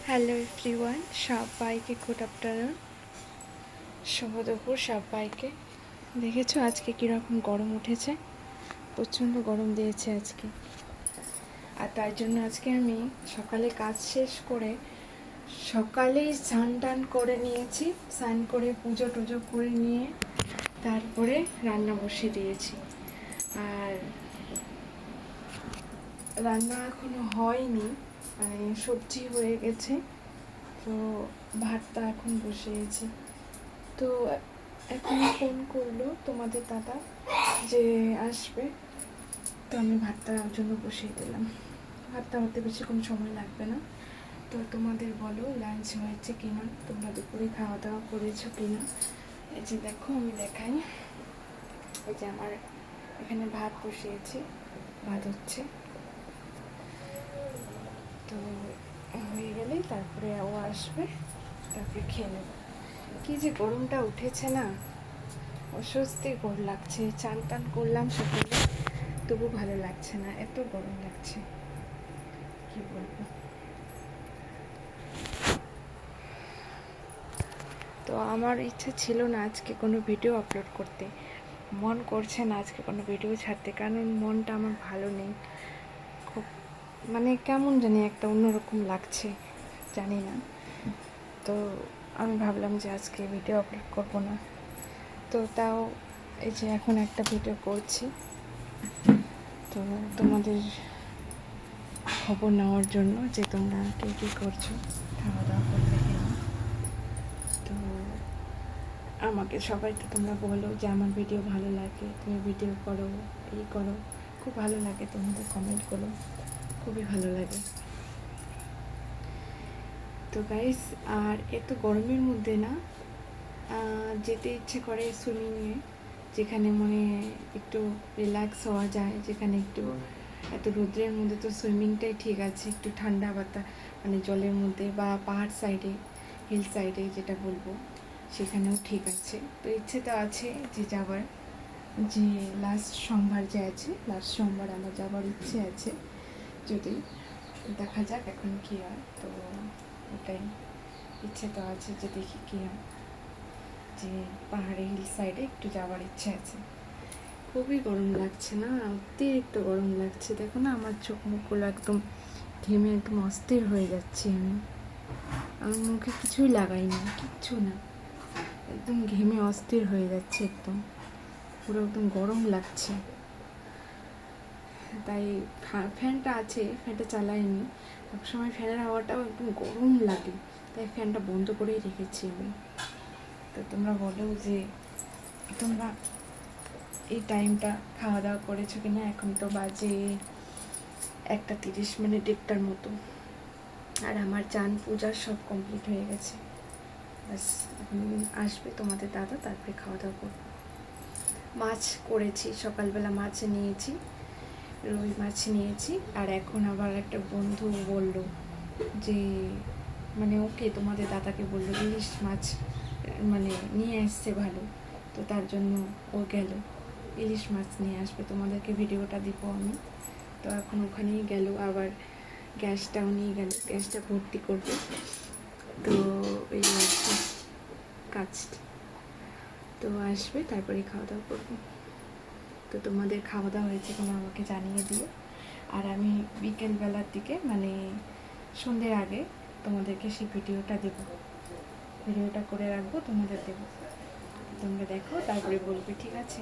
Hello everyone, সবাইকে good afternoon, শুভ দুপুর সবাইকে। দেখেছো আজকে কীরকম গরম উঠেছে, প্রচণ্ড গরম দিয়েছে আজকে। আর তার জন্য আজকে আমি সকালে কাজ শেষ করে সকালেই স্নান টান করে নিয়েছি, স্নান করে পুজো টুজো করে নিয়ে তারপরে রান্না বসিয়ে দিয়েছি। আর রান্না এখনো হয়নি, মানে সবজি হয়ে গেছে, তো ভাতটা এখন বসিয়েছি। তো এখন ফোন করলো তোমাদের দাদা যে আসবে, তো আমি ভাতটা ওর জন্য বসিয়ে দিলাম। ভাতটা হতে বেশিক্ষণ সময় লাগবে না। তো তোমাদের বলো লাঞ্চ হয়েছে কিনা, তোমরা দুপুরে খাওয়া দাওয়া করেছো কিনা। এই যে দেখো আমি দেখাই, এই যে আমার এখানে ভাত বসিয়েছি, ভাত হচ্ছে। তো হয়ে গেলেই তারপরে ও আসবে, তারপরে খেয়ে নেব। কি যে গরমটা উঠেছে না, অস্বস্তিকর লাগছে। চান টান করলাম সকালে, তবু ভালো লাগছে না, এত গরম লাগছে, কি বলবো। তো আমার ইচ্ছে ছিল না আজকে কোনো ভিডিও আপলোড করতে, মন করছে না আজকে কোনো ভিডিও ছাড়তে, কারণ মনটা আমার ভালো নেই। খুব মানে কেমন জানি একটা অন্যরকম লাগছে, জানি না। তো আমি ভাবলাম যে আজকে ভিডিও আপলোড করবো না। তো তাও এই যে এখন একটা ভিডিও করছি, তো তোমাদের খবর নেওয়ার জন্য যে তোমরা কে কী করছো, খাওয়া দাওয়া করলে কিনা। তো আমাকে সবাই তো তোমরা বলো যে আমার ভিডিও ভালো লাগে, তুমি ভিডিও করো, এই করো, খুব ভালো লাগে তোমাদের কমেন্ট করো, খুবই ভালো লাগে। তো গাইস, আর এত গরমের মধ্যে না যেতে ইচ্ছে করে সুইমিংয়ে, যেখানে মনে একটু রিল্যাক্স হওয়া যায়, যেখানে একটু এত রোদ্রের মধ্যে তো সুইমিংটাই ঠিক আছে, একটু ঠান্ডা বাতাস মানে জলের মধ্যে, বা পাহাড় সাইডে, হিল সাইডে যেটা বলবো, সেখানেও ঠিক আছে। তো ইচ্ছে তো আছে যে যাবার, যে লাস্ট সোমবার যে আছে, লাস্ট সোমবার আমার যাবার ইচ্ছে আছে, যদি দেখা যাক এখন কী হয়। তো ওটাই ইচ্ছে তো আছে, যে দেখি কী হয়, যে পাহাড়ে হিল সাইডে একটু যাওয়ার ইচ্ছে আছে। খুবই গরম লাগছে না, অতিরিক্ত গরম লাগছে। দেখো না আমার চোখ মুখগুলো একদম ঘেমে একদম অস্থির হয়ে যাচ্ছি। আমি মুখে কিছুই লাগাই না, কিচ্ছু না, একদম ঘেমে অস্থির হয়ে যাচ্ছে, একদম পুরো একদম গরম লাগছে। তাই ফ্যানটা আছে, ফ্যানটা চালাইনি, সবসময় ফ্যানের হাওয়াটাও একদম গরম লাগে, তাই ফ্যানটা বন্ধ করেই রেখেছি আমি। তো তোমরা বলো যে তোমরা এই টাইমটা খাওয়া দাওয়া করেছো কিনা। এখন তো বাজে 1:30, মানে 1:30টার মতো। আর আমার চান পূজা সব কমপ্লিট হয়ে গেছে, ব্যাস এখন আসবে তোমাদের দাদা, তারপরে খাওয়া দাওয়া করবো। মাছ করেছি সকালবেলা, মাছ নিয়েছি, রুই মাছ নিয়েছি। আর এখন আবার একটা বন্ধু বলল যে, মানে ওকে তোমাদের দাদাকে বললো ইলিশ মাছ মানে নিয়ে আসছে ভালো, তো তার জন্য ও গেল ইলিশ মাছ নিয়ে আসবে, তোমাদেরকে ভিডিওটা দিব আমি। তো এখন ওখানেই গেল, আবার গ্যাসটাও নিয়ে গেল, গ্যাসটা ভর্তি করবে। তো এই কাজ, তো আসবে তারপরে খাওয়া দাওয়া করবো। তো তোমাদের খাওয়া দাওয়া হয়েছে কিনা আমাকে জানিয়ে দিও। আর আমি বিকেলবেলার দিকে, মানে সন্ধ্যের আগে তোমাদেরকে সেই ভিডিওটা দেব, ভিডিওটা করে রাখবো, তোমাদের দেবো, তোমরা দেখো, তারপরে বলবে ঠিক আছে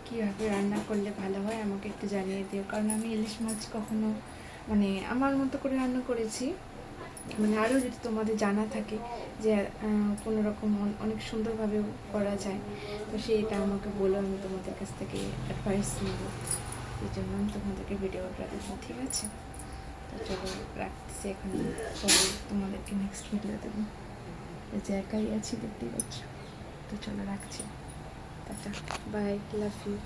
কীভাবে রান্না করলে ভালো হয় আমাকে একটু জানিয়ে দিও। কারণ আমি ইলিশ মাছ কখনো মানে আমার মতো করে রান্না করেছি, মানে আরও যদি তোমাদের জানা থাকে যে কোনো রকম অনেক সুন্দরভাবে করা যায়, তো সেইটা আমাকে বলো, আমি তোমাদের কাছ থেকে অ্যাডভাইস নেব। এই জন্য আমি তোমাদেরকে ভিডিওটা দেবো, ঠিক আছে। তো চলো রাখতেছি এখন, পরে তোমাদেরকে নেক্সট ভিডিও দেবো। যে একাই আছি দেখতেই পাচ্ছ। তো চলো রাখছি, টাটা, বাই, লাভ ইউ।